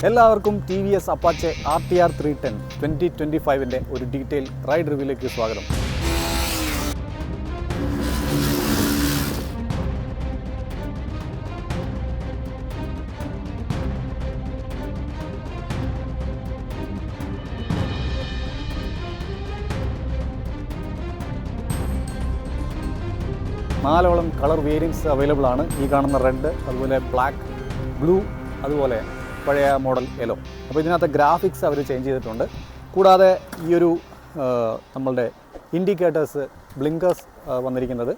എല്ലാവർക്കും TVS Apache RTR 310 2025-ന്റെ ഒരു detail ride റിവ്യൂയിലേക്ക് സ്വാഗതം. നാലോളം കളർ വേരിയൻറ്റ്സ് അവൈലബിൾ ആണ്. ഈ കാണുന്ന റെഡ്, അതുപോലെ ബ്ലാക്ക്, ബ്ലൂ, അതുപോലെ പഴയ മോഡൽ യെല്ലോ. അപ്പോൾ ഇതിനകത്ത് ഗ്രാഫിക്സ് അവർ ചേഞ്ച് ചെയ്തിട്ടുണ്ട്. കൂടാതെ ഈ ഒരു നമ്മളുടെ ഇൻഡിക്കേറ്റേഴ്സ്, ബ്ലിങ്കേഴ്സ് വന്നിരിക്കുന്നത്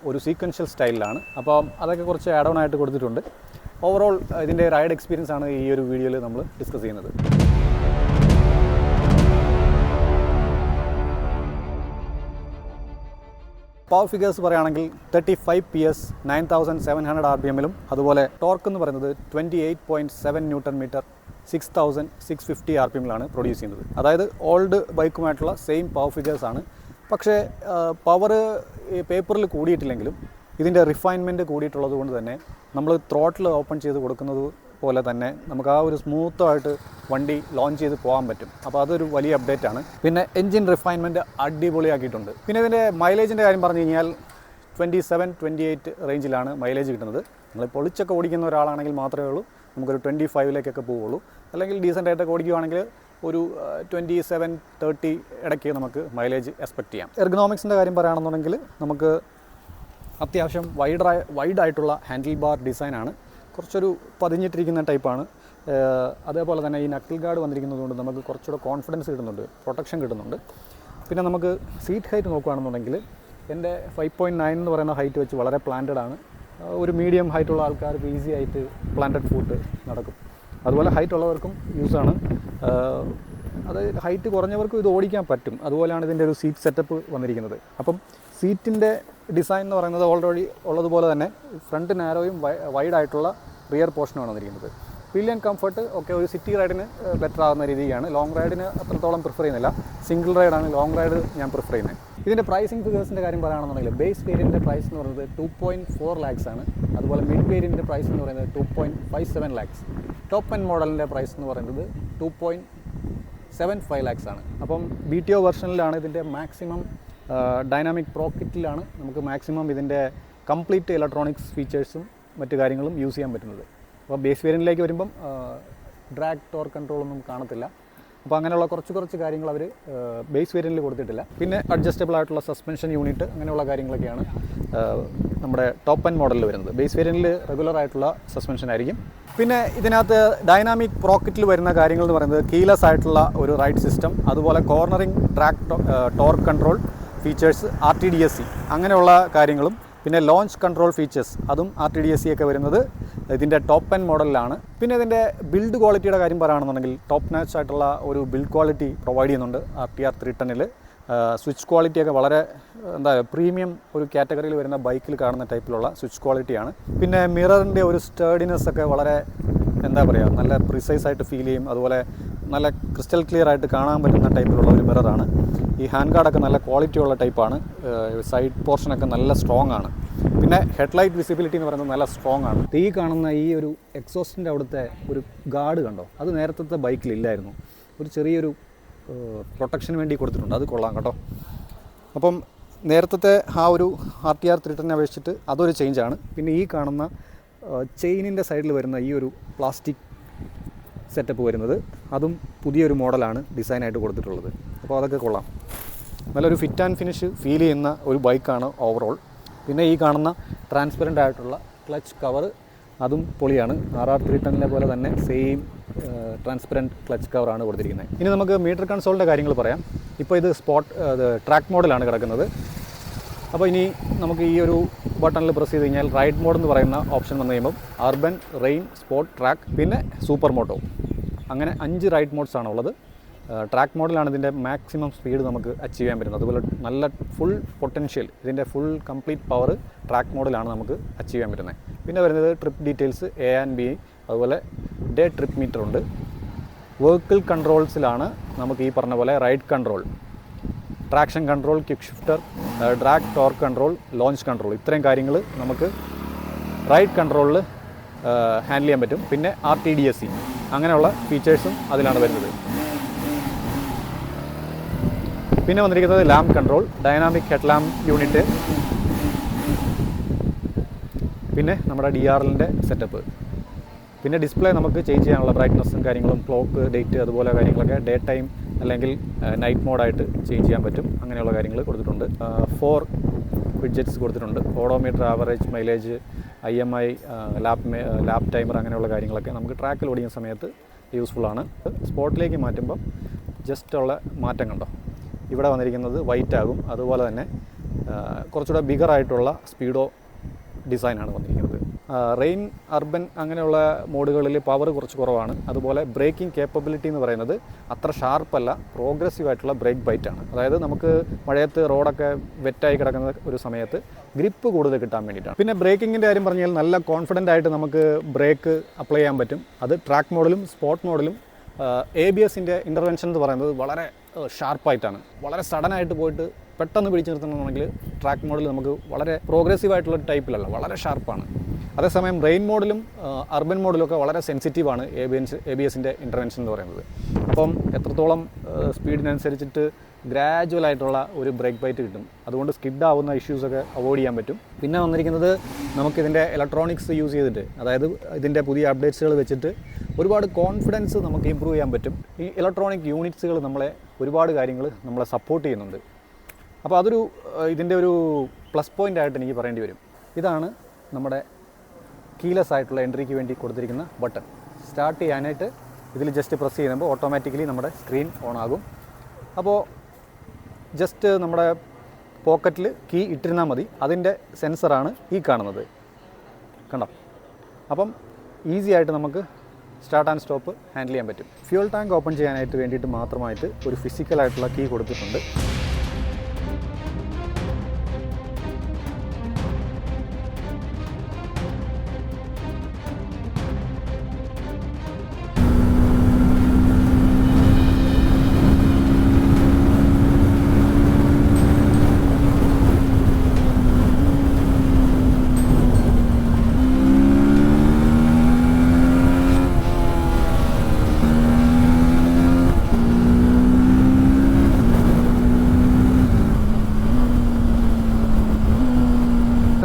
ഒരു സീക്വൻഷ്യൽ സ്റ്റൈലിലാണ്. അപ്പോൾ അതൊക്കെ കുറച്ച് ആഡ് ഓൺ ആയിട്ട് കൊടുത്തിട്ടുണ്ട്. ഓവറോൾ ഇതിൻ്റെ റൈഡ് എക്സ്പീരിയൻസ് ആണ് ഈ ഒരു വീഡിയോയിൽ നമ്മൾ ഡിസ്കസ് ചെയ്യുന്നത്. പവർ ഫിഗേഴ്സ് പറയുകയാണെങ്കിൽ 35 PS 9700 RPM-ലും അതുപോലെ ടോർക്ക് എന്ന് പറയുന്നത് 28.7 Nm 6650 RPM-ലാണ് പ്രൊഡ്യൂസ് ചെയ്യുന്നത്. അതായത് ഓൾഡ് ബൈക്കുമായിട്ടുള്ള സെയിം പവർ ഫിഗേഴ്സാണ്. പക്ഷേ പവർ പേപ്പറിൽ കൂടിയിട്ടില്ലെങ്കിലും ഇതിൻ്റെ റിഫൈൻമെൻറ്റ് കൂടിയിട്ടുള്ളത് കൊണ്ട് തന്നെ നമ്മൾ ത്രോട്ടിൽ ഓപ്പൺ ചെയ്ത് കൊടുക്കുന്നത് പോലെ തന്നെ നമുക്ക് ആ ഒരു സ്മൂത്തായിട്ട് വണ്ടി ലോഞ്ച് ചെയ്ത് പോകാൻ പറ്റും. അപ്പോൾ അതൊരു വലിയ അപ്ഡേറ്റ് ആണ്. പിന്നെ എൻജിൻ റിഫൈൻമെൻറ്റ് അടിപൊളിയാക്കിയിട്ടുണ്ട്. പിന്നെ ഇതിൻ്റെ മൈലേജിൻ്റെ കാര്യം പറഞ്ഞു കഴിഞ്ഞാൽ 27-28 റേഞ്ചിലാണ് മൈലേജ് കിട്ടുന്നത്. നമ്മൾ പൊളിച്ചൊക്കെ ഓടിക്കുന്ന ഒരാളാണെങ്കിൽ മാത്രമേ ഉള്ളൂ നമുക്കൊരു 25-ലേക്കൊക്കെ പോവുള്ളൂ. അല്ലെങ്കിൽ ഡീസൻ്റായിട്ടൊക്കെ ഓടിക്കുകയാണെങ്കിൽ ഒരു 27-30 ഇടയ്ക്ക് നമുക്ക് മൈലേജ് എക്സ്പെക്റ്റ് ചെയ്യാം. എർഗണോമിക്സിൻ്റെ കാര്യം പറയുകയാണെന്നുണ്ടെങ്കിൽ നമുക്ക് അത്യാവശ്യം വൈഡായിട്ടുള്ള ഹാൻഡിൽ ബാർ ഡിസൈനാണ്. കുറച്ചൊരു പതിഞ്ഞിട്ടിരിക്കുന്ന ടൈപ്പാണ്. അതേപോലെ തന്നെ ഈ നക്കിൾ ഗാർഡ് വന്നിരിക്കുന്നതുകൊണ്ട് നമുക്ക് കുറച്ചുകൂടെ കോൺഫിഡൻസ് കിട്ടുന്നുണ്ട്, പ്രൊട്ടക്ഷൻ കിട്ടുന്നുണ്ട്. പിന്നെ നമുക്ക് സീറ്റ് ഹൈറ്റ് നോക്കുകയാണെന്നുണ്ടെങ്കിൽ എൻ്റെ 5.9 എന്ന് പറയുന്ന ഹൈറ്റ് വെച്ച് വളരെ പ്ലാന്റഡ് ആണ്. ഒരു മീഡിയം ഹൈറ്റുള്ള ആൾക്കാർക്ക് ഈസി ആയിട്ട് പ്ലാന്റഡ് ഫുട്ട് നടക്കും. അതുപോലെ ഹൈറ്റ് ഉള്ളവർക്കും യൂസാണ്. അത് ഹൈറ്റ് കുറഞ്ഞവർക്കും ഇത് ഓടിക്കാൻ പറ്റും. അതുപോലെയാണ് ഇതിൻ്റെ ഒരു സീറ്റ് സെറ്റപ്പ് വന്നിരിക്കുന്നത്. അപ്പം സീറ്റിൻ്റെ ഡിസൈൻ എന്ന് പറയുന്നത് ഓൾറെഡി ഉള്ളതുപോലെ തന്നെ ഫ്രണ്ട് നാരോയും വൈഡായിട്ടുള്ള റിയർ പോർഷനാണ് വന്നിരിക്കുന്നത്. പില്ലിയൻ കംഫർട്ട് ഒക്കെ ഒരു സിറ്റി റൈഡിന് ബെറ്റർ ആകുന്ന രീതിയാണ്. ലോങ് റൈഡിന് അത്രത്തോളം പ്രിഫർ ചെയ്യുന്നില്ല. സിംഗിൾ റൈഡാണ് ലോങ് റൈഡ് ഞാൻ പ്രിഫർ ചെയ്യുന്നത്. ഇതിൻ്റെ പ്രൈസിങ് ഫിഗേഴ്സിൻ്റെ കാര്യം പറയുകയാണെന്നുണ്ടെങ്കിൽ ബേസ് വേരിയൻ്റെ പ്രൈസ് എന്ന് പറയുന്നത് 2.4 lakhs ആണ്. അതുപോലെ മിഡ് വേരിയൻ്റെ പ്രൈസ് എന്ന് പറയുന്നത് 2.57 lakhs. ടോപ്പ് എൻഡ് മോഡലിൻ്റെ പ്രൈസ് എന്ന് പറയുന്നത് 2.75 lakhs ആണ്. അപ്പം BTO വെർഷനിലാണ് ഇതിൻ്റെ മാക്സിമം ഡൈനാമിക് പ്രോ കിറ്റിലാണ് നമുക്ക് മാക്സിമം ഇതിൻ്റെ കംപ്ലീറ്റ് ഇലക്ട്രോണിക്സ് ഫീച്ചേഴ്സും മറ്റു കാര്യങ്ങളും യൂസ് ചെയ്യാൻ പറ്റുന്നത്. അപ്പോൾ ബേസ് വേരിയൻറ്റിലേക്ക് വരുമ്പം ഡ്രാഗ് ടോർ കൺട്രോളൊന്നും കാണത്തില്ല. അപ്പോൾ അങ്ങനെയുള്ള കുറച്ച് കാര്യങ്ങൾ അവർ ബേസ് വേരിയൻറ്റിൽ കൊടുത്തിട്ടില്ല. പിന്നെ അഡ്ജസ്റ്റബിൾ ആയിട്ടുള്ള സസ്പെൻഷൻ യൂണിറ്റ് അങ്ങനെയുള്ള കാര്യങ്ങളൊക്കെയാണ് നമ്മുടെ ടോപ്പ് എൻഡ് മോഡലിൽ വരുന്നത്. ബേസ് വേരിയൻറ്റിൽ റെഗുലർ ആയിട്ടുള്ള സസ്പെൻഷൻ ആയിരിക്കും. പിന്നെ ഇതിനകത്ത് ഡൈനാമിക് പ്രോക്കറ്റിൽ വരുന്ന കാര്യങ്ങൾ എന്ന് പറയുന്നത് കീലെസ് ആയിട്ടുള്ള ഒരു റൈഡ് സിസ്റ്റം, അതുപോലെ cornering torque control features, RTDSC അങ്ങനെയുള്ള കാര്യങ്ങളും, പിന്നെ ലോഞ്ച് കൺട്രോൾ ഫീച്ചേഴ്സ് അതും RTDSC ഒക്കെ വരുന്നത് ഇതിൻ്റെ ടോപ്പ് എൻഡ് മോഡലിലാണ്. പിന്നെ ഇതിൻ്റെ ബിൽഡ് ക്വാളിറ്റിയുടെ കാര്യം പറയുകയാണെന്നുണ്ടെങ്കിൽ ടോപ്പ് നാച്ച് ആയിട്ടുള്ള ഒരു ബിൽഡ് ക്വാളിറ്റി പ്രൊവൈഡ് ചെയ്യുന്നുണ്ട് RTR 310-ൽ. സ്വിച്ച് ക്വാളിറ്റിയൊക്കെ വളരെ പ്രീമിയം ഒരു കാറ്റഗറിയിൽ വരുന്ന ബൈക്കിൽ കാണുന്ന ടൈപ്പിലുള്ള സ്വിച്ച് ക്വാളിറ്റിയാണ്. പിന്നെ മിററിൻ്റെ ഒരു സ്റ്റേർഡിനെസ് ഒക്കെ വളരെ നല്ല പ്രിസൈസ് ആയിട്ട് ഫീൽ ചെയ്യും. അതുപോലെ നല്ല ക്രിസ്റ്റൽ ക്ലിയർ ആയിട്ട് കാണാൻ പറ്റുന്ന ടൈപ്പിലുള്ള ഒരു മിററാണ്. ഈ ഹാൻഡ് ഗാർഡൊക്കെ നല്ല ക്വാളിറ്റി ഉള്ള ടൈപ്പാണ്. സൈഡ് പോർഷനൊക്കെ നല്ല സ്ട്രോങ് ആണ്. പിന്നെ ഹെഡ്ലൈറ്റ് വിസിബിലിറ്റി എന്ന് പറയുന്നത് നല്ല സ്ട്രോങ് ആണ്. ഈ കാണുന്ന ഈ ഒരു എക്സോസ്റ്റിൻ്റെ അവിടുത്തെ ഒരു ഗാർഡ് കണ്ടോ, അത് നേരത്തെ ബൈക്കിലില്ലായിരുന്നു. ഒരു ചെറിയൊരു പ്രൊട്ടക്ഷന് വേണ്ടി കൊടുത്തിട്ടുണ്ട്. അത് കൊള്ളാം കേട്ടോ. അപ്പം നേരത്തെ ആ ഒരു RTR 310 അപേക്ഷിച്ചിട്ട് അതൊരു ചേഞ്ചാണ്. പിന്നെ ഈ കാണുന്ന ചെയിനിൻ്റെ സൈഡിൽ വരുന്ന ഈ ഒരു പ്ലാസ്റ്റിക് സെറ്റപ്പ് വരുന്നത് അതും പുതിയൊരു മോഡലാണ് ഡിസൈനായിട്ട് കൊടുത്തിട്ടുള്ളത്. അപ്പോൾ അതൊക്കെ കൊള്ളാം. നല്ലൊരു ഫിറ്റ് ആൻഡ് ഫിനിഷ് ഫീൽ ചെയ്യുന്ന ഒരു ബൈക്കാണ് ഓവറോൾ. പിന്നെ ഈ കാണുന്ന ട്രാൻസ്പെറൻ്റ് ആയിട്ടുള്ള ക്ലച്ച് കവർ അതും പൊളിയാണ്. RR 310-ലെ പോലെ തന്നെ സെയിം ട്രാൻസ്പെറൻറ്റ് ക്ലച്ച് കവറാണ് കൊടുത്തിരിക്കുന്നത്. ഇനി നമുക്ക് മീറ്റർ കൺസോളിൻ്റെ കാര്യങ്ങൾ പറയാം. ഇപ്പോൾ ഇത് ട്രാക്ക് മോഡിലാണ് കിടക്കുന്നത്. അപ്പോൾ ഇനി നമുക്ക് ഈ ഒരു ബട്ടണിൽ പ്രസ് ചെയ്ത് കഴിഞ്ഞാൽ റൈഡ് മോഡ് എന്ന് പറയുന്ന ഓപ്ഷൻ വന്നു കഴിയുമ്പോൾ അർബൻ, റെയിൻ, സ്പോർട്ട്, ട്രാക്ക്, പിന്നെ സൂപ്പർ മോട്ടോ, അങ്ങനെ 5 റൈഡ് മോഡ്സാണ് ഉള്ളത്. ട്രാക്ക് മോഡിലാണ് ഇതിൻ്റെ മാക്സിമം സ്പീഡ് നമുക്ക് അച്ചീവ് ചെയ്യാൻ പറ്റുന്നത്. അതുപോലെ നല്ല ഫുൾ പൊട്ടൻഷ്യൽ, ഇതിൻ്റെ ഫുൾ കംപ്ലീറ്റ് പവർ ട്രാക്ക് മോഡിലാണ് നമുക്ക് അച്ചീവ് ചെയ്യാൻ പറ്റുന്നത്. പിന്നെ വരുന്നത് trip details, A and B, അതുപോലെ ഡേ ട്രിപ്പ് മീറ്റർ ഉണ്ട്. വെഹിക്കിൾ കൺട്രോൾസിലാണ് നമുക്ക് ഈ പറഞ്ഞ പോലെ ride control, traction control, quick shifter, drag torque control, launch control, ഇത്രയും കാര്യങ്ങൾ നമുക്ക് റൈഡ് കൺട്രോളിൽ ഹാൻഡിൽ ചെയ്യാൻ പറ്റും. പിന്നെ RTDSC അങ്ങനെയുള്ള ഫീച്ചേഴ്സും അതിലാണ് വരുന്നത്. പിന്നെ വന്നിരിക്കുന്നത് lamp control, dynamic head lamp unit, പിന്നെ നമ്മുടെ DRLൻ്റെ സെറ്റപ്പ്. പിന്നെ ഡിസ്പ്ലേ നമുക്ക് ചേഞ്ച് ചെയ്യാനുള്ള ബ്രൈറ്റ്നസ്സും കാര്യങ്ങളും, ക്ലോക്ക്, ഡേറ്റ്, അതുപോലെ കാര്യങ്ങളൊക്കെ ഡേ ടൈം അല്ലെങ്കിൽ നൈറ്റ് മോഡായിട്ട് ചേഞ്ച് ചെയ്യാൻ പറ്റും. അങ്ങനെയുള്ള കാര്യങ്ങൾ കൊടുത്തിട്ടുണ്ട്. 4 വിഡ്ജറ്റ്സ് കൊടുത്തിട്ടുണ്ട്. Odometer, average mileage, IMI, lap timer, അങ്ങനെയുള്ള കാര്യങ്ങളൊക്കെ നമുക്ക് ട്രാക്കിൽ ഓടിക്കുന്ന സമയത്ത് യൂസ്ഫുള്ളാണ്. സ്പോട്ടിലേക്ക് മാറ്റുമ്പം ജസ്റ്റ് ഉള്ള മാറ്റം കണ്ടോ, ഇവിടെ വന്നിരിക്കുന്നത് വൈറ്റ് ആകും. അതുപോലെ തന്നെ കുറച്ചുകൂടെ ബിഗറായിട്ടുള്ള സ്പീഡോ ഡിസൈനാണ് വന്നിരിക്കുന്നത്. റെയിൻ, അർബൻ അങ്ങനെയുള്ള മോഡുകളിൽ പവർ കുറച്ച് കുറവാണ്. അതുപോലെ ബ്രേക്കിംഗ് കേപ്പബിലിറ്റി എന്ന് പറയുന്നത് അത്ര ഷാർപ്പല്ല, പ്രോഗ്രസീവ് ആയിട്ടുള്ള ബ്രേക്ക് ബൈറ്റാണ്. അതായത് നമുക്ക് മഴയത്ത് റോഡൊക്കെ വെറ്റായി കിടക്കുന്ന ഒരു സമയത്ത് ഗ്രിപ്പ് കൂടുതൽ കിട്ടാൻ വേണ്ടിയിട്ടാണ്. പിന്നെ ബ്രേക്കിങ്ങിൻ്റെ കാര്യം പറഞ്ഞാൽ നല്ല കോൺഫിഡൻ്റ് ആയിട്ട് നമുക്ക് ബ്രേക്ക് അപ്ലൈ ചെയ്യാൻ പറ്റും. അത് ട്രാക്ക് മോഡിലും സ്പോട്ട് മോഡിലും. ABSൻ്റെ ഇൻ്റർവെൻഷൻ എന്ന് പറയുന്നത് വളരെ ഷാർപ്പായിട്ടാണ്. വളരെ സഡനായിട്ട് പോയിട്ട് പെട്ടെന്ന് പിടിച്ചു നിർത്തണമെന്നുണ്ടെങ്കിൽ ട്രാക്ക് മോഡിൽ നമുക്ക് വളരെ പ്രോഗ്രസീവ് ആയിട്ടുള്ള ടൈപ്പിലല്ല, വളരെ ഷാർപ്പാണ്. അതേസമയം റെയിൻ മോഡിലും അർബൻ മോഡിലൊക്കെ വളരെ സെൻസിറ്റീവാണ് ABSൻ്റെ ഇൻ്റർവെൻഷൻ എന്ന് പറയുന്നത്. അപ്പം എത്രത്തോളം സ്പീഡിനനുസരിച്ചിട്ട് ഗ്രാജുവലായിട്ടുള്ള ഒരു ബ്രേക്ക് ബൈറ്റ് കിട്ടും. അതുകൊണ്ട് സ്കിഡ് ആവുന്ന ഇഷ്യൂസൊക്കെ അവോയ്ഡ് ചെയ്യാൻ പറ്റും. പിന്നെ വന്നിരിക്കുന്നത് നമുക്കിതിൻ്റെ ഇലക്ട്രോണിക്സ് യൂസ് ചെയ്തിട്ട്, അതായത് ഇതിൻ്റെ പുതിയ അപ്ഡേറ്റ്സുകൾ വെച്ചിട്ട് ഒരുപാട് കോൺഫിഡൻസ് നമുക്ക് ഇമ്പ്രൂവ് ചെയ്യാൻ പറ്റും. ഈ ഇലക്ട്രോണിക് യൂണിറ്റ്സുകൾ ഒരുപാട് കാര്യങ്ങൾ നമ്മളെ സപ്പോർട്ട് ചെയ്യുന്നുണ്ട്. അപ്പോൾ അതൊരു ഇതിൻ്റെ ഒരു പ്ലസ് പോയിൻ്റ് ആയിട്ട് എനിക്ക് പറയേണ്ടി വരും. ഇതാണ് നമ്മുടെ കീലെസ് ആയിട്ടുള്ള എൻട്രിക്ക് വേണ്ടി കൊടുത്തിരിക്കുന്ന ബട്ടൺ. സ്റ്റാർട്ട് ചെയ്യാനായിട്ട് ഇതിൽ ജസ്റ്റ് പ്രസ് ചെയ്യുമ്പോൾ ഓട്ടോമാറ്റിക്കലി നമ്മുടെ സ്ക്രീൻ ഓൺ ആകും. അപ്പോൾ ജസ്റ്റ് നമ്മുടെ പോക്കറ്റിൽ കീ ഇട്ടിരുന്നാൽ മതി. അതിൻ്റെ സെൻസറാണ് ഈ കാണുന്നത്, കണ്ടോ. അപ്പം ഈസി ആയിട്ട് നമുക്ക് സ്റ്റാർട്ട് ആൻഡ് സ്റ്റോപ്പ് ഹാൻഡിൽ ചെയ്യാൻ പറ്റും. ഫ്യൂൽ ടാങ്ക് ഓപ്പൺ ചെയ്യാനായിട്ട് വേണ്ടിയിട്ട് മാത്രമായിട്ട് ഒരു ഫിസിക്കലായിട്ടുള്ള കീ കൊടുത്തിട്ടുണ്ട്.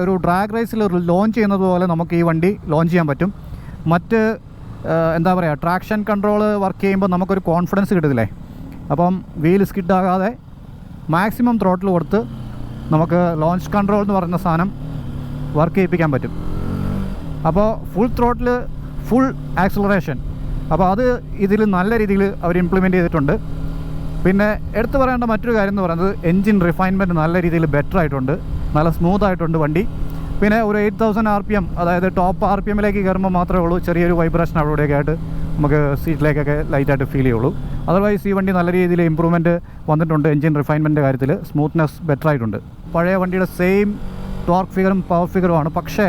ഒരു ഡ്രാഗ് റേസിൽ ലോഞ്ച് ചെയ്യുന്നത് പോലെ നമുക്ക് ഈ വണ്ടി ലോഞ്ച് ചെയ്യാൻ പറ്റും. മറ്റ് എന്താ പറയുക, ട്രാക്ഷൻ കൺട്രോൾ വർക്ക് ചെയ്യുമ്പോൾ നമുക്കൊരു കോൺഫിഡൻസ് കിട്ടത്തില്ലേ. അപ്പം വീൽ സ്കിഡ് ആകാതെ മാക്സിമം ത്രോട്ടിൽ കൊടുത്ത് നമുക്ക് ലോഞ്ച് കൺട്രോൾ എന്ന് പറയുന്ന സാധനം വർക്ക് ചെയ്യിപ്പിക്കാൻ പറ്റും. അപ്പോൾ ഫുൾ ത്രോട്ടിൽ ഫുൾ ആക്സിലറേഷൻ, അപ്പോൾ അത് ഇതിൽ നല്ല രീതിയിൽ അവർ ഇംപ്ലിമെൻറ്റ് ചെയ്തിട്ടുണ്ട്. പിന്നെ എടുത്തു പറയേണ്ട മറ്റൊരു കാര്യം എന്ന് പറയുന്നത് എൻജിൻ റിഫൈൻമെൻറ്റ് നല്ല രീതിയിൽ ബെറ്റർ ആയിട്ടുണ്ട്, നല്ല സ്മൂത്ത് ആയിട്ടുണ്ട് വണ്ടി. പിന്നെ ഒരു 8000 RPM, അതായത് ടോപ്പ് RPMലേക്ക് കയറുമ്പോൾ മാത്രമേ ഉള്ളൂ ചെറിയൊരു വൈബ്രേഷൻ അവിടെയൊക്കെ ആയിട്ട് നമുക്ക് സീറ്റിലേക്കൊക്കെ ലൈറ്റായിട്ട് ഫീൽ ചെയ്യുള്ളൂ. അതർവൈസ് ഈ വണ്ടി നല്ല രീതിയിൽ ഇമ്പ്രൂവ്മെൻറ്റ് വന്നിട്ടുണ്ട്. എൻജിൻ റിഫൈൻമെൻറ്റ് കാര്യത്തിൽ സ്മൂത്ത്നെസ് ബെറ്റർ ആയിട്ടുണ്ട്. പഴയ വണ്ടിയുടെ സെയിം ടോർക്ക് ഫിഗറും പവർ ഫിഗറുമാണ്, പക്ഷേ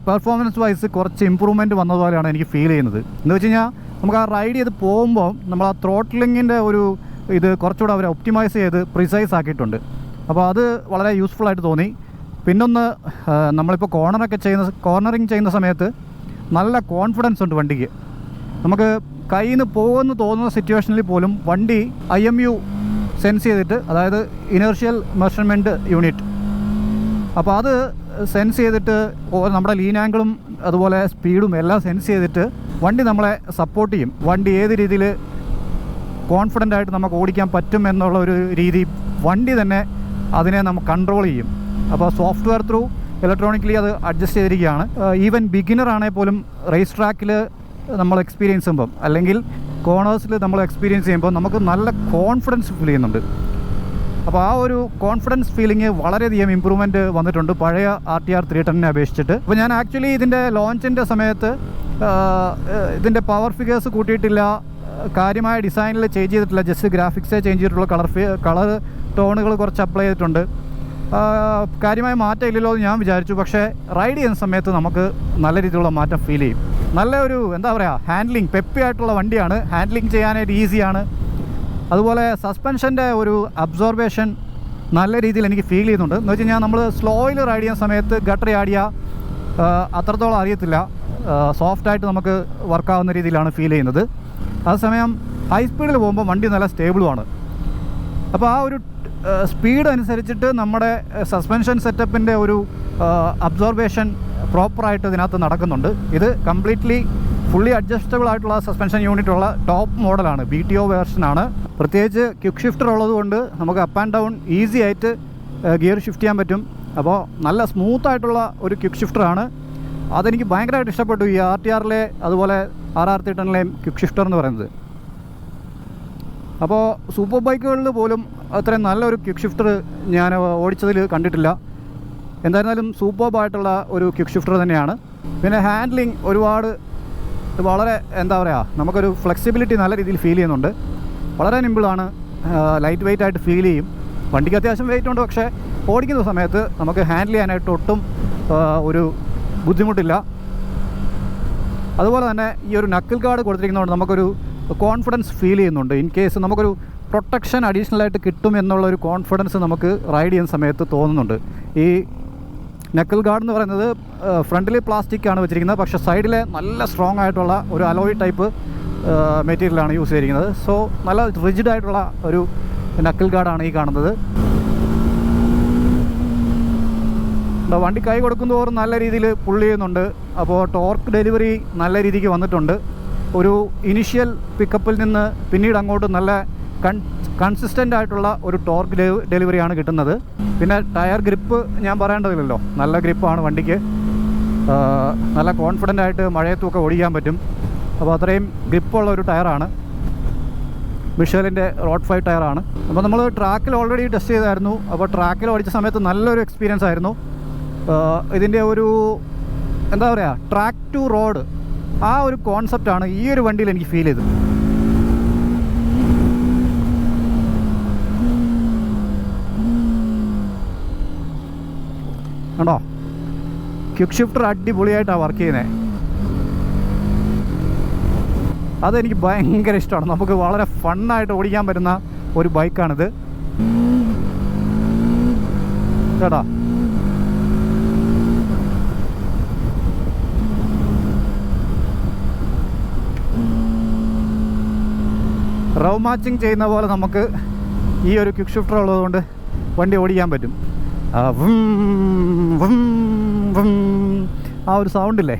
പെർഫോമൻസ് വൈസ് കുറച്ച് ഇമ്പ്രൂവ്മെൻറ്റ് വന്നതുപോലെയാണ് എനിക്ക് ഫീൽ ചെയ്യുന്നത്. എന്ന് വെച്ച് കഴിഞ്ഞാൽ നമുക്ക് ആ റൈഡ് ചെയ്ത് പോകുമ്പോൾ നമ്മൾ ആ ത്രോട്ട്ലിങ്ങിൻ്റെ ഒരു ഇത് കുറച്ചുകൂടെ അവർ ഒപ്റ്റിമൈസ് ചെയ്ത് പ്രിസൈസ് ആക്കിയിട്ടുണ്ട്. അപ്പോൾ അത് വളരെ യൂസ്ഫുൾ ആയിട്ട് തോന്നി. പിന്നൊന്ന്, നമ്മളിപ്പോൾ കോർണറിങ് ചെയ്യുന്ന സമയത്ത് നല്ല കോൺഫിഡൻസ് ഉണ്ട് വണ്ടിക്ക്. നമുക്ക് കയ്യിൽ നിന്ന് പോകുമെന്ന് തോന്നുന്ന സിറ്റുവേഷനിൽ പോലും വണ്ടി IMU സെൻസ് ചെയ്തിട്ട്, അതായത് ഇനേർഷ്യൽ മെഷർമെൻറ്റ് യൂണിറ്റ്, അപ്പോൾ അത് സെൻസ് ചെയ്തിട്ട് നമ്മുടെ ലീൻ ആംഗിളും അതുപോലെ സ്പീഡും എല്ലാം സെൻസ് ചെയ്തിട്ട് വണ്ടി നമ്മളെ സപ്പോർട്ട് ചെയ്യും. വണ്ടി ഏത് രീതിയിൽ കോൺഫിഡൻ്റ് ആയിട്ട് നമുക്ക് ഓടിക്കാൻ പറ്റും എന്നുള്ള ഒരു രീതി വണ്ടി തന്നെ അതിനെ നമുക്ക് കൺട്രോൾ ചെയ്യും. അപ്പോൾ സോഫ്റ്റ്വെയർ ത്രൂ ഇലക്ട്രോണിക്കലി അത് അഡ്ജസ്റ്റ് ചെയ്തിരിക്കുകയാണ്. ഈവൻ ബിഗിനർ ആണെങ്കിൽ പോലും റേസ് ട്രാക്കിൽ നമ്മൾ എക്സ്പീരിയൻസ് ചെയ്യുമ്പം, അല്ലെങ്കിൽ കോർണേഴ്സിൽ നമ്മൾ എക്സ്പീരിയൻസ് ചെയ്യുമ്പോൾ നമുക്ക് നല്ല കോൺഫിഡൻസ് ഫീൽ ചെയ്യുന്നുണ്ട്. അപ്പോൾ ആ ഒരു കോൺഫിഡൻസ് ഫീലിംഗ് വളരെയധികം ഇമ്പ്രൂവ്മെൻറ്റ് വന്നിട്ടുണ്ട് പഴയ RTR 310 അപേക്ഷിച്ചിട്ട്. അപ്പോൾ ഞാൻ ആക്ച്വലി ഇതിൻ്റെ ലോഞ്ചിൻ്റെ സമയത്ത് ഇതിൻ്റെ പവർ ഫിഗേഴ്സ് കൂട്ടിയിട്ടില്ല, കാര്യമായ ഡിസൈനിൽ ചേഞ്ച് ചെയ്തിട്ടില്ല, ജസ്റ്റ് ഗ്രാഫിക്സേ ചേഞ്ച് ചെയ്തിട്ടുള്ള കളർ ടോണുകൾ കുറച്ച് അപ്ലൈ ചെയ്തിട്ടുണ്ട്. കാര്യമായ മാറ്റം ഇല്ലല്ലോ എന്ന് ഞാൻ വിചാരിച്ചു. പക്ഷേ റൈഡ് ചെയ്യുന്ന സമയത്ത് നമുക്ക് നല്ല രീതിയിലുള്ള മാറ്റം ഫീൽ ചെയ്യും. നല്ല ഒരു എന്താ പറയുക, ഹാൻഡ്ലിങ് പെപ്പി ആയിട്ടുള്ള വണ്ടിയാണ്, ഹാൻഡ്ലിങ് ചെയ്യാനായിട്ട് ഈസിയാണ്. അതുപോലെ സസ്പെൻഷൻ്റെ ഒരു അബ്സോർബേഷൻ നല്ല രീതിയിൽ എനിക്ക് ഫീൽ ചെയ്യുന്നുണ്ട്. എന്ന് വെച്ച് കഴിഞ്ഞാൽ നമ്മൾ സ്ലോയിൽ റൈഡ് ചെയ്യുന്ന സമയത്ത് ഗട്ടർ ആടിയാൽ അത്രത്തോളം അറിയത്തില്ല. സോഫ്റ്റായിട്ട് നമുക്ക് വർക്കാവുന്ന രീതിയിലാണ് ഫീൽ ചെയ്യുന്നത്. അതേസമയം ഹൈ സ്പീഡിൽ പോകുമ്പോൾ വണ്ടി നല്ല സ്റ്റേബിളുമാണ്. അപ്പോൾ ആ ഒരു സ്പീഡ് അനുസരിച്ചിട്ട് നമ്മുടെ സസ്പെൻഷൻ സെറ്റപ്പിൻ്റെ ഒരു അബ്സോർബേഷൻ പ്രോപ്പറായിട്ട് ഇതിനകത്ത് നടക്കുന്നുണ്ട്. ഇത് കംപ്ലീറ്റ്ലി ഫുള്ളി അഡ്ജസ്റ്റബിൾ ആയിട്ടുള്ള സസ്പെൻഷൻ യൂണിറ്റ് ഉള്ള ടോപ്പ് മോഡലാണ്, BTO വേർഷനാണ്. പ്രത്യേകിച്ച് ക്വിക്ക് ഷിഫ്റ്റർ ഉള്ളതുകൊണ്ട് നമുക്ക് അപ്പ് ആൻഡ് ഡൗൺ ഈസി ആയിട്ട് ഗിയർ ഷിഫ്റ്റ് ചെയ്യാൻ പറ്റും. അപ്പോൾ നല്ല സ്മൂത്തായിട്ടുള്ള ഒരു ക്വിക്ക് ഷിഫ്റ്ററാണ്. അതെനിക്ക് ഭയങ്കരമായിട്ട് ഇഷ്ടപ്പെട്ടു. ഈ RTRലെ അതുപോലെ RR310ലെയും ക്വിക്ക് ഷിഫ്റ്റർ എന്ന് പറയുന്നത്. അപ്പോൾ സൂപ്പർ ബൈക്കുകളിൽ പോലും അത്രയും നല്ലൊരു ക്വിക്ക് ഷിഫ്റ്റർ ഞാൻ ഓടിച്ചതിൽ കണ്ടിട്ടില്ല. എന്തായിരുന്നാലും സൂപ്പർബായിട്ടുള്ള ഒരു ക്വിക്ക് ഷിഫ്റ്റർ തന്നെയാണ്. പിന്നെ ഹാൻഡ്ലിങ് വളരെ എന്താ പറയുക, നമുക്കൊരു ഫ്ലെക്സിബിലിറ്റി നല്ല രീതിയിൽ ഫീൽ ചെയ്യുന്നുണ്ട്. വളരെ നിമ്പിളാണ്, ലൈറ്റ് വെയിറ്റ് ആയിട്ട് ഫീൽ ചെയ്യും. വണ്ടിക്ക് അത്യാവശ്യം വെയിറ്റ് ഉണ്ട്, പക്ഷേ ഓടിക്കുന്ന സമയത്ത് നമുക്ക് ഹാൻഡിൽ ചെയ്യാനായിട്ട് ഒട്ടും ഒരു ബുദ്ധിമുട്ടില്ല. അതുപോലെ തന്നെ ഈ ഒരു നക്കിൾ ഗാർഡ് കൊടുത്തിരിക്കുന്നതുകൊണ്ട് നമുക്കൊരു കോൺഫിഡൻസ് ഫീൽ ചെയ്യുന്നുണ്ട്. ഇൻ കേസ് നമുക്കൊരു പ്രൊട്ടക്ഷൻ അഡീഷണലായിട്ട് കിട്ടും എന്നുള്ളൊരു കോൺഫിഡൻസ് നമുക്ക് റൈഡ് ചെയ്യുന്ന സമയത്ത് തോന്നുന്നുണ്ട്. ഈ നക്കിൾ ഗാർഡ് എന്ന് പറയുന്നത് ഫ്രണ്ടിൽ പ്ലാസ്റ്റിക് ആണ് വെച്ചിരിക്കുന്നത്, പക്ഷേ സൈഡിൽ നല്ല സ്ട്രോങ് ആയിട്ടുള്ള ഒരു അലോയ് ടൈപ്പ് മെറ്റീരിയലാണ് യൂസ് ചെയ്തിരിക്കുന്നത്. സോ നല്ല റിജിഡ് ആയിട്ടുള്ള ഒരു നക്കിൾ ഗാർഡാണ് ഈ കാണുന്നത്. വണ്ടി കൈ കൊടുക്കുന്നതോറും നല്ല രീതിയിൽ പുള്ള് ചെയ്യുന്നുണ്ട്. അപ്പോൾ ടോർക്ക് ഡെലിവറി നല്ല രീതിക്ക് വന്നിട്ടുണ്ട്. ഒരു ഇനിഷ്യൽ പിക്കപ്പിൽ നിന്ന് പിന്നീട് അങ്ങോട്ട് നല്ല കൺസിസ്റ്റൻ്റ് ആയിട്ടുള്ള ഒരു ടോർക്ക് ഡെലിവറിയാണ് കിട്ടുന്നത്. പിന്നെ ടയർ ഗ്രിപ്പ് ഞാൻ പറയേണ്ടതില്ലല്ലോ, നല്ല ഗ്രിപ്പാണ് വണ്ടിക്ക്. നല്ല കോൺഫിഡൻ്റ് ആയിട്ട് മഴയത്തുമൊക്കെ ഓടിക്കാൻ പറ്റും. അപ്പോൾ അത്രയും ഗ്രിപ്പുള്ള ഒരു ടയറാണ്. മിഷേലിൻ്റെ റോഡ് 5 ടയറാണ്. അപ്പോൾ നമ്മൾ ട്രാക്കിൽ ഓൾറെഡി ടെസ്റ്റ് ചെയ്തായിരുന്നു. അപ്പോൾ ട്രാക്കിൽ ഓടിച്ച സമയത്ത് നല്ലൊരു എക്സ്പീരിയൻസ് ആയിരുന്നു. ഇതിൻ്റെ ഒരു എന്താ പറയുക, ട്രാക്ക് ടു റോഡ്, ആ ഒരു കോൺസെപ്റ്റാണ് ഈ ഒരു വണ്ടിയിൽ എനിക്ക് ഫീൽ ചെയ്തത്. കണ്ടോ, ക്വിക്ക് ഷിഫ്റ്റർ അടിപൊളിയായിട്ടാണ് വർക്ക് ചെയ്യുന്നത്. അതെനിക്ക് ഭയങ്കര ഇഷ്ടമാണ്. നമുക്ക് വളരെ ഫണ്ണായിട്ട് ഓടിക്കാൻ പറ്റുന്ന ഒരു ബൈക്കാണിത് കേട്ടോ. റവ് മാച്ചിങ് ചെയ്യുന്ന പോലെ നമുക്ക് ഈ ഒരു ക്വിക്ക് ഷിഫ്റ്റർ ഉള്ളതുകൊണ്ട് വണ്ടി ഓടിക്കാൻ പറ്റും. ആ ഒരു സൗണ്ടില്ലേ,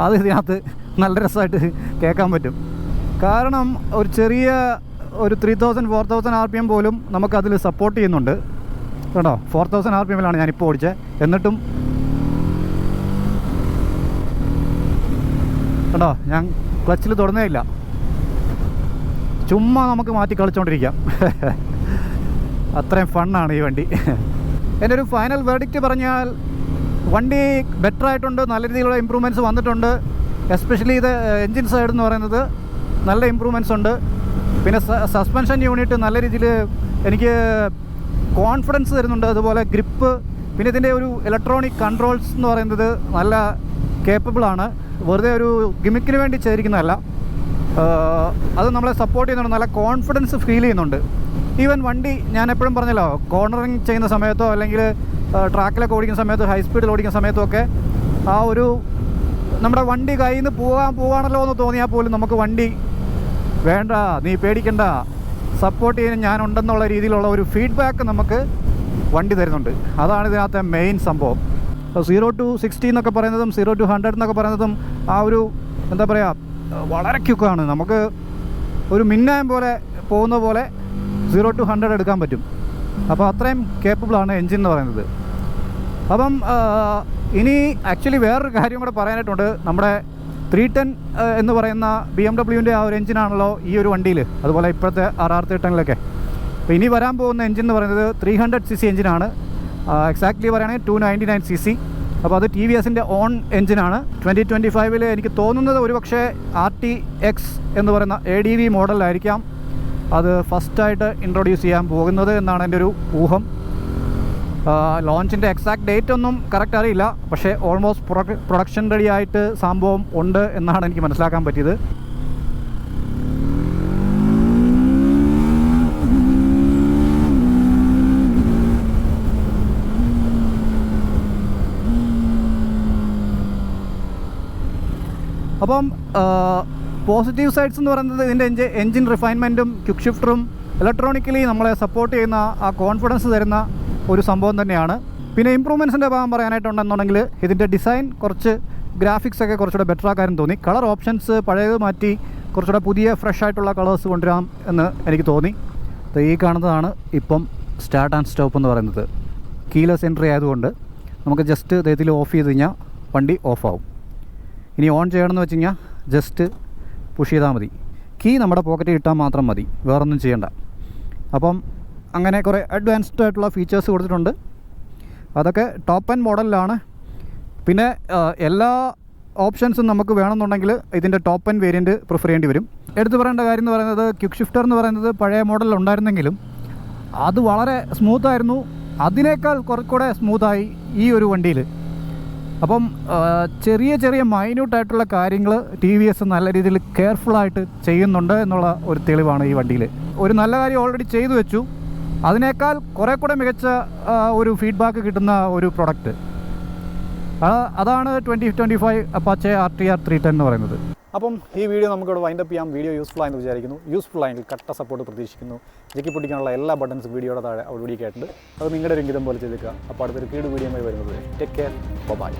അത് ഇതിനകത്ത് നല്ല രസമായിട്ട് കേൾക്കാൻ പറ്റും. കാരണം ഒരു ചെറിയ ഒരു 3000-4000 RPM പോലും നമുക്കതിൽ സപ്പോർട്ട് ചെയ്യുന്നുണ്ട് കേട്ടോ. 4000 RPM ഞാനിപ്പോൾ ഓടിച്ചത്. എന്നിട്ടും കേട്ടോ ഞാൻ ക്ലച്ചിൽ തൊടുന്നേ ഇല്ല, ചുമ്മാ നമുക്ക് മാറ്റി കളിച്ചുകൊണ്ടിരിക്കാം. അത്രയും ഫണ്ണാണ് ഈ വണ്ടി. എൻ്റെ ഒരു ഫൈനൽ വേർഡിക്റ്റ് പറഞ്ഞാൽ വണ്ടി ബെറ്റർ ആയിട്ടുണ്ട്, നല്ല രീതിയിലുള്ള ഇമ്പ്രൂവ്മെൻറ്റ്സ് വന്നിട്ടുണ്ട്. എസ്പെഷ്യലി ഇത് എൻജിൻ സൈഡ് എന്ന് പറയുന്നത് നല്ല ഇമ്പ്രൂവ്മെൻറ്റ്സ് ഉണ്ട്. പിന്നെ സസ്പെൻഷൻ യൂണിറ്റ് നല്ല രീതിയിൽ എനിക്ക് കോൺഫിഡൻസ് തരുന്നുണ്ട്. അതുപോലെ ഗ്രിപ്പ്, പിന്നെ ഇതിൻ്റെ ഒരു ഇലക്ട്രോണിക് കൺട്രോൾസ് എന്ന് പറയുന്നത് നല്ല കേപ്പബിളാണ്. വെറുതെ ഒരു ഗിമിക്കിന് വേണ്ടി ചെയ്തിരിക്കുന്നതല്ല. അത് നമ്മളെ സപ്പോർട്ട് ചെയ്യുന്നുണ്ട്. നല്ല കോൺഫിഡൻസ് ഫീൽ ചെയ്യുന്നുണ്ട്. ഈവൻ വണ്ടി ഞാൻ എപ്പോഴും പറഞ്ഞല്ലോ, കോർണറിങ് ചെയ്യുന്ന സമയത്തോ അല്ലെങ്കിൽ ട്രാക്കിലൊക്കെ ഓടിക്കുന്ന സമയത്തോ ഹൈ സ്പീഡിൽ ഓടിക്കുന്ന സമയത്തോ ഒക്കെ ആ ഒരു നമ്മുടെ വണ്ടി കയ്യിൽ നിന്ന് പോവാണല്ലോ എന്ന് തോന്നിയാൽ പോലും നമുക്ക് വണ്ടി വേണ്ട, നീ പേടിക്കണ്ട, സപ്പോർട്ട് ചെയ്യാൻ ഞാനുണ്ടെന്നുള്ള രീതിയിലുള്ള ഒരു ഫീഡ്ബാക്ക് നമുക്ക് വണ്ടി തരുന്നുണ്ട്. അതാണ് ഇതിനകത്തെ മെയിൻ സംഭവം. 0 to 60 എന്നൊക്കെ പറയുന്നതും 0 to 100 എന്നൊക്കെ പറയുന്നതും ആ ഒരു എന്താ പറയുക, വളരെ ക്യുക്കാണ്. നമുക്ക് ഒരു മിന്നായം പോലെ പോകുന്ന പോലെ 0 to 100 എടുക്കാൻ പറ്റും. അപ്പോൾ അത്രയും കേപ്പബിളാണ് എൻജിൻ എന്ന് പറയുന്നത്. അപ്പം ഇനി ആക്ച്വലി വേറൊരു കാര്യം കൂടെ പറയാനായിട്ടുണ്ട്. നമ്മുടെ 310 എന്ന് പറയുന്ന BMW ആ ഒരു എൻജിനാണല്ലോ ഈ ഒരു വണ്ടിയിൽ, അതുപോലെ ഇപ്പോഴത്തെ RR310ലൊക്കെ. അപ്പോൾ ഇനി വരാൻ പോകുന്ന എൻജിൻ എന്ന് പറയുന്നത് 300cc എൻജിനാണ്. എക്സാക്ട്ലി പറയുകയാണെങ്കിൽ 299cc. അപ്പോൾ അത് TVSൻ്റെ ഓൺ എൻജിനാണ്. 2025 എനിക്ക് തോന്നുന്നത് ഒരു പക്ഷേ RTX എന്ന് പറയുന്ന ADV മോഡലായിരിക്കാം അത് ഫസ്റ്റായിട്ട് ഇൻട്രൊഡ്യൂസ് ചെയ്യാൻ പോകുന്നത് എന്നാണ് എൻ്റെ ഒരു ഊഹം. ലോഞ്ചിൻ്റെ എക്സാക്ട് ഡേറ്റ് ഒന്നും കറക്റ്റ് അറിയില്ല, പക്ഷേ ഓൾമോസ്റ്റ് പ്രൊഡക്ഷൻ റെഡി ആയിട്ട് സംഭവം ഉണ്ട് എന്നാണ് എനിക്ക് മനസ്സിലാക്കാൻ പറ്റിയത്. അപ്പം പോസിറ്റീവ് സൈഡ്സ് എന്ന് പറയുന്നത് ഇതിൻ്റെ എൻജിൻ റിഫൈൻമെൻറ്റും ക്വിക്ക് ഷിഫ്റ്ററും ഇലക്ട്രോണിക്കലി നമ്മളെ സപ്പോർട്ട് ചെയ്യുന്ന ആ കോൺഫിഡൻസ് തരുന്ന ഒരു സംഭവം തന്നെയാണ്. പിന്നെ ഇമ്പ്രൂവ്മെൻറ്റ്സിൻ്റെ ഭാഗം പറയാനായിട്ടുണ്ടെന്നുണ്ടെങ്കിൽ ഇതിൻ്റെ ഡിസൈൻ കുറച്ച് ഗ്രാഫിക്സ് ഒക്കെ കുറച്ചുകൂടെ ബെറ്റർ ആക്കാനും തോന്നി. കളർ ഓപ്ഷൻസ് പഴയത് മാറ്റി കുറച്ചുകൂടെ പുതിയ ഫ്രഷ് ആയിട്ടുള്ള കളേഴ്സ് കൊണ്ടുവരാം എന്ന് എനിക്ക് തോന്നി. ഈ കാണുന്നതാണ് ഇപ്പം സ്റ്റാർട്ട് ആൻഡ് സ്റ്റോപ്പ് എന്ന് പറയുന്നത്. കീലെസ് എൻട്രി ആയതുകൊണ്ട് നമുക്ക് ജസ്റ്റ് ഇതിൽ ഓഫ് ചെയ്ത് കഴിഞ്ഞാൽ വണ്ടി ഓഫാവും. ഇനി ഓൺ ചെയ്യണമെന്ന് വെച്ച് കഴിഞ്ഞാൽ ജസ്റ്റ് പുഷ് ചെയ്താൽ മതി. കീ നമ്മുടെ പോക്കറ്റിൽ ഇട്ടാൽ മാത്രം മതി, വേറൊന്നും ചെയ്യണ്ട. അപ്പം അങ്ങനെ കുറേ അഡ്വാൻസ്ഡ് ആയിട്ടുള്ള ഫീച്ചേഴ്സ് കൊടുത്തിട്ടുണ്ട്. അതൊക്കെ ടോപ്പ് എൻഡ് മോഡലിലാണ്. പിന്നെ എല്ലാ ഓപ്ഷൻസും നമുക്ക് വേണമെന്നുണ്ടെങ്കിൽ ഇതിൻ്റെ ടോപ്പ് എൻഡ് വേരിയൻറ്റ് പ്രിഫർ ചെയ്യേണ്ടി വരും. എടുത്തു പറയേണ്ട കാര്യം എന്ന് പറയുന്നത് ക്വിക്ക് ഷിഫ്റ്റർ എന്ന് പറയുന്നത് പഴയ മോഡലിൽ ഉണ്ടായിരുന്നെങ്കിലും അത് വളരെ സ്മൂത്തായിരുന്നു. അതിനേക്കാൾ കുറച്ചുകൂടെ സ്മൂത്തായി ഈ ഒരു വണ്ടിയിൽ. അപ്പം ചെറിയ ചെറിയ മൈന്യൂട്ടായിട്ടുള്ള കാര്യങ്ങൾ ടി വി എസ് നല്ല രീതിയിൽ കെയർഫുള്ളായിട്ട് ചെയ്യുന്നുണ്ട് എന്നുള്ള ഒരു തെളിവാണ് ഈ വണ്ടിയിൽ. ഒരു നല്ല കാര്യം ഓൾറെഡി ചെയ്തു വെച്ചു, അതിനേക്കാൾ കുറേ കൂടെ മികച്ച ഒരു ഫീഡ്ബാക്ക് കിട്ടുന്ന ഒരു പ്രൊഡക്റ്റ് അതാണ് 2025 അപ്പാച്ചെ RTR 310 എന്ന് പറയുന്നത്. അപ്പം ഈ വീഡിയോ നമുക്കിവിടെ വൈൻഡപ്പ് ചെയ്യാം. വീഡിയോ യൂസ്ഫുൾ ആയെന്ന് വിചാരിക്കുന്നു. യൂസ്ഫുൾ ആയെങ്കിൽ കട്ട സപ്പോർട്ട് പ്രതീക്ഷിക്കുന്നു. ജെക്കി പൊട്ടിക്കാനുള്ള എല്ലാ ബട്ടൺസും വീഡിയോയുടെ താഴെ വീഡിയോ ആയിട്ടുണ്ട്. അത് നിങ്ങളുടെ ഒരു ഇംഗിതം പോലെ ചെയ്തേക്കുക. അപ്പോൾ അടുത്തൊരു കീട് വീഡിയോ വരുന്നത്. Take care, by.